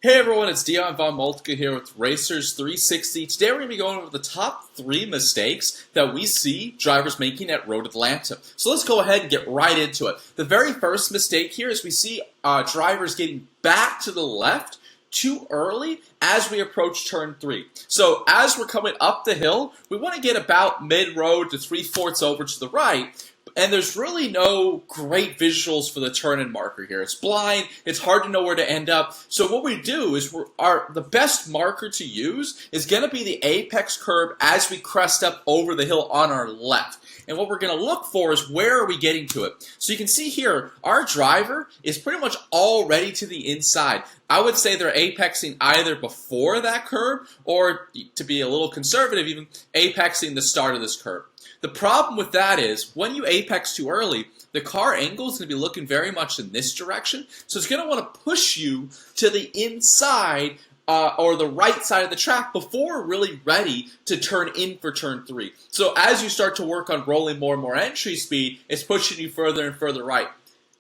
Hey everyone, it's Dion Von Moltke here with Racers 360. Today we're going to be going over the top 3 mistakes that we see drivers making at Road Atlanta. So let's go ahead and get right into it. The very first mistake here is we see drivers getting back to the left too early as we approach turn 3. So as we're coming up the hill, we want to get about mid-road to 3/4 over to the right. And there's really no great visuals for the turn-in marker here. It's blind. It's hard to know where to end up. So what we do is the best marker to use is going to be the apex curb as we crest up over the hill on our left. And what we're going to look for is where are we getting to it. So you can see here, our driver is pretty much already to the inside. I would say they're apexing either before that curb or, to be a little conservative even, apexing the start of this curb. The problem with that is, when you apex too early, the car angle is going to be looking very much in this direction, so it's going to want to push you to the inside or the right side of the track before really ready to turn in for turn 3. So as you start to work on rolling more and more entry speed, it's pushing you further and further right.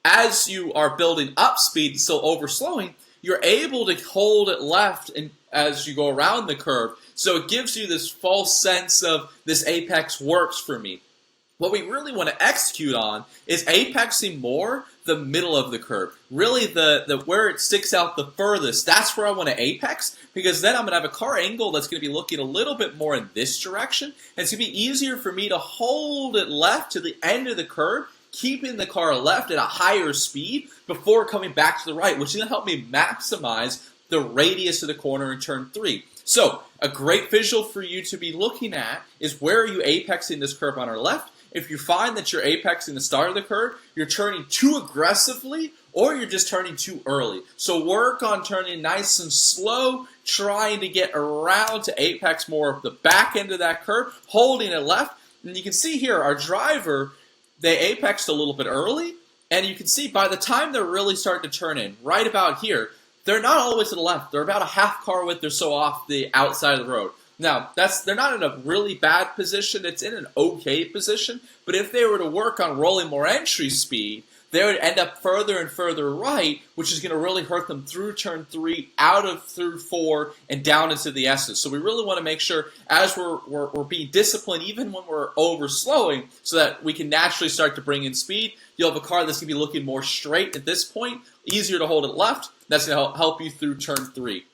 As you are building up speed and still overslowing, you're able to hold it left and as you go around the curve. So it gives you this false sense of this apex works for me. What we really want to execute on is apexing more the middle of the curve. Really the where it sticks out the furthest, that's where I want to apex, because then I'm going to have a car angle that's going to be looking a little bit more in this direction. And it's going to be easier for me to hold it left to the end of the curve, keeping the car left at a higher speed before coming back to the right, which is going to help me maximize the radius of the corner in turn 3. So, a great visual for you to be looking at is where are you apexing this curve on our left. If you find that you're apexing the start of the curve, you're turning too aggressively or you're just turning too early. So work on turning nice and slow, trying to get around to apex more of the back end of that curve, holding it left. And you can see here, our driver, they apexed a little bit early, and you can see by the time they're really starting to turn in, right about here, they're not all the way to the left. They're about a half car width or so off the outside of the road. Now, they're not in a really bad position. It's in an okay position. But if they were to work on rolling more entry speed, they would end up further and further right, which is going to really hurt them through turn 3, through 4, and down into the S's. So we really want to make sure as we're being disciplined, even when we're overslowing, so that we can naturally start to bring in speed. You'll have a car that's going to be looking more straight at this point, easier to hold it left. That's going to help you through turn 3.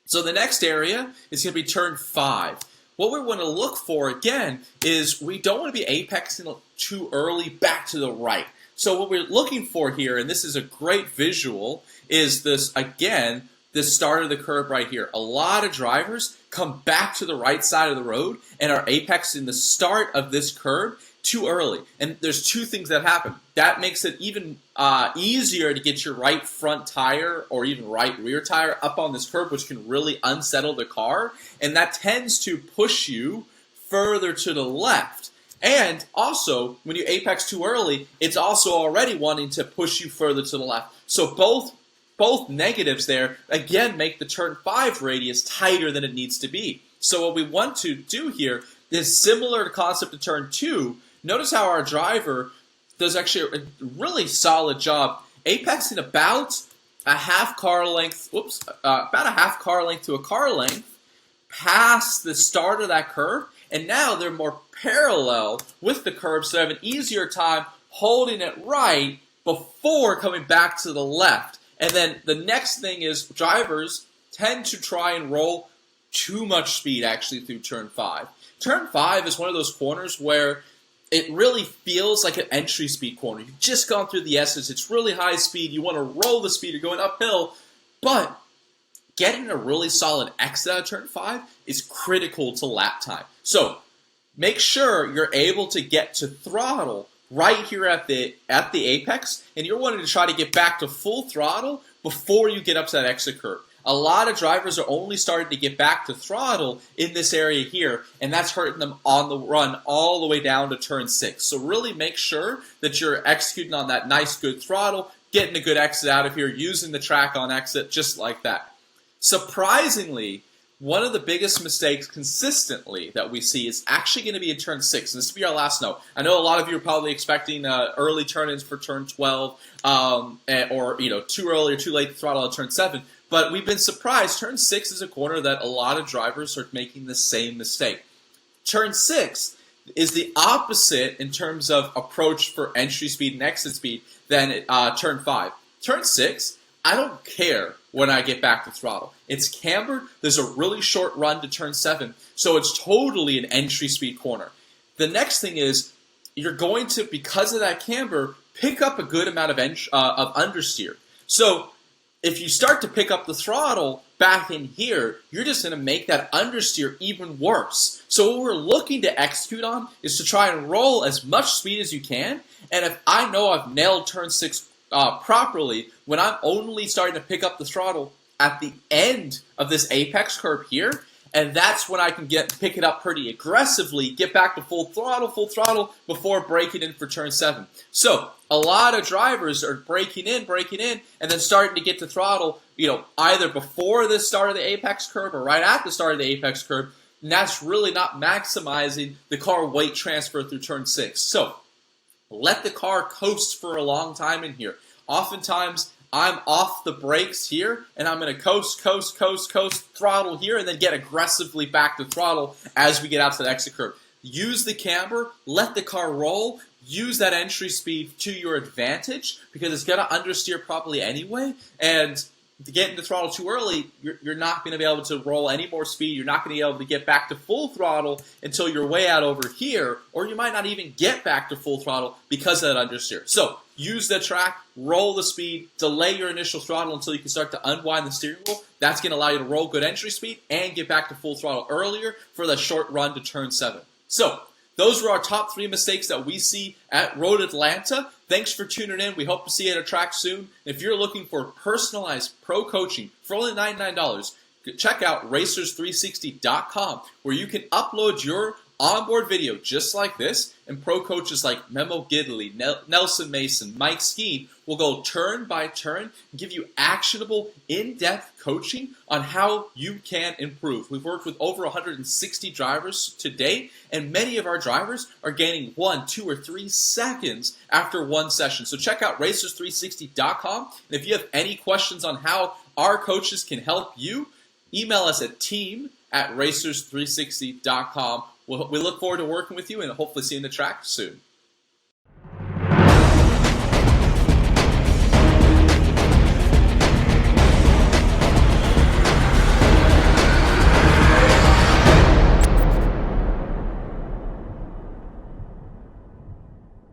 So the next area is going to be turn 5. What we want to look for, again, is we don't want to be apexing too early back to the right. So what we're looking for here, and this is a great visual, is this, again, this start of the curve right here. A lot of drivers come back to the right side of the road and are apexing the start of this curve too early. And there's two things that happen. That makes it even easier to get your right front tire or even right rear tire up on this curve, which can really unsettle the car. And that tends to push you further to the left. And also, when you apex too early, it's also already wanting to push you further to the left. So both negatives there, again, make the turn 5 radius tighter than it needs to be. So what we want to do here is similar to concept of turn 2. Notice how our driver does actually a really solid job apexing about a half car length, about a half car length to a car length past the start of that curve. And now they're more parallel with the curve, so they have an easier time holding it right before coming back to the left. And then the next thing is drivers tend to try and roll too much speed actually through turn 5. Turn 5 is one of those corners where it really feels like an entry speed corner. You've just gone through the S's. It's really high speed. You want to roll the speed. You're going uphill. But getting a really solid exit out of turn 5 is critical to lap time. So make sure you're able to get to throttle right here at the apex, and you're wanting to try to get back to full throttle before you get up to that exit curve. A lot of drivers are only starting to get back to throttle in this area here, and that's hurting them on the run all the way down to turn 6. So really make sure that you're executing on that nice, good throttle, getting a good exit out of here, using the track on exit, just like that. Surprisingly, one of the biggest mistakes consistently that we see is actually going to be in turn 6. And this will be our last note. I know a lot of you are probably expecting early turn-ins for turn 12, or too early or too late to throttle at turn 7. But we've been surprised. Turn 6 is a corner that a lot of drivers are making the same mistake. Turn 6 is the opposite in terms of approach for entry speed and exit speed than turn 5. Turn 6, I don't care when I get back to throttle. It's cambered. There's a really short run to turn 7, so it's totally an entry speed corner. The next thing is you're going to, because of that camber, pick up a good amount of understeer. So if you start to pick up the throttle back in here, you're just going to make that understeer even worse. So what we're looking to execute on is to try and roll as much speed as you can. And if I know I've nailed turn 6 properly, when I'm only starting to pick up the throttle at the end of this apex curve here, and that's when I can pick it up pretty aggressively, get back to full throttle before breaking in for turn 7. So a lot of drivers are breaking in, and then starting to get to throttle, either before the start of the apex curve or right at the start of the apex curve, and that's really not maximizing the car weight transfer through turn 6. So let the car coast for a long time in here. Oftentimes, I'm off the brakes here, and I'm going to coast, throttle here, and then get aggressively back to throttle as we get out to the exit curve. Use the camber, let the car roll, use that entry speed to your advantage, because it's going to understeer properly anyway, and to get into throttle too early, you're not going to be able to roll any more speed. You're not going to be able to get back to full throttle until you're way out over here, or you might not even get back to full throttle because of that understeer. So use the track, roll the speed, delay your initial throttle until you can start to unwind the steering wheel. That's going to allow you to roll good entry speed and get back to full throttle earlier for the short run to turn 7. So those were our top 3 mistakes that we see at Road Atlanta. Thanks for tuning in. We hope to see you at a track soon. If you're looking for personalized pro coaching for only $99, check out racers360.com, where you can upload your onboard video just like this, and pro coaches like Memo Gidley, Nelson Mason, Mike Skeen will go turn by turn and give you actionable, in-depth coaching on how you can improve. We've worked with over 160 drivers to date, and many of our drivers are gaining 1, 2, or 3 seconds after one session. So check out racers360.com, and if you have any questions on how our coaches can help you, email us at team@racers360.com. We look forward to working with you and hopefully seeing the track soon.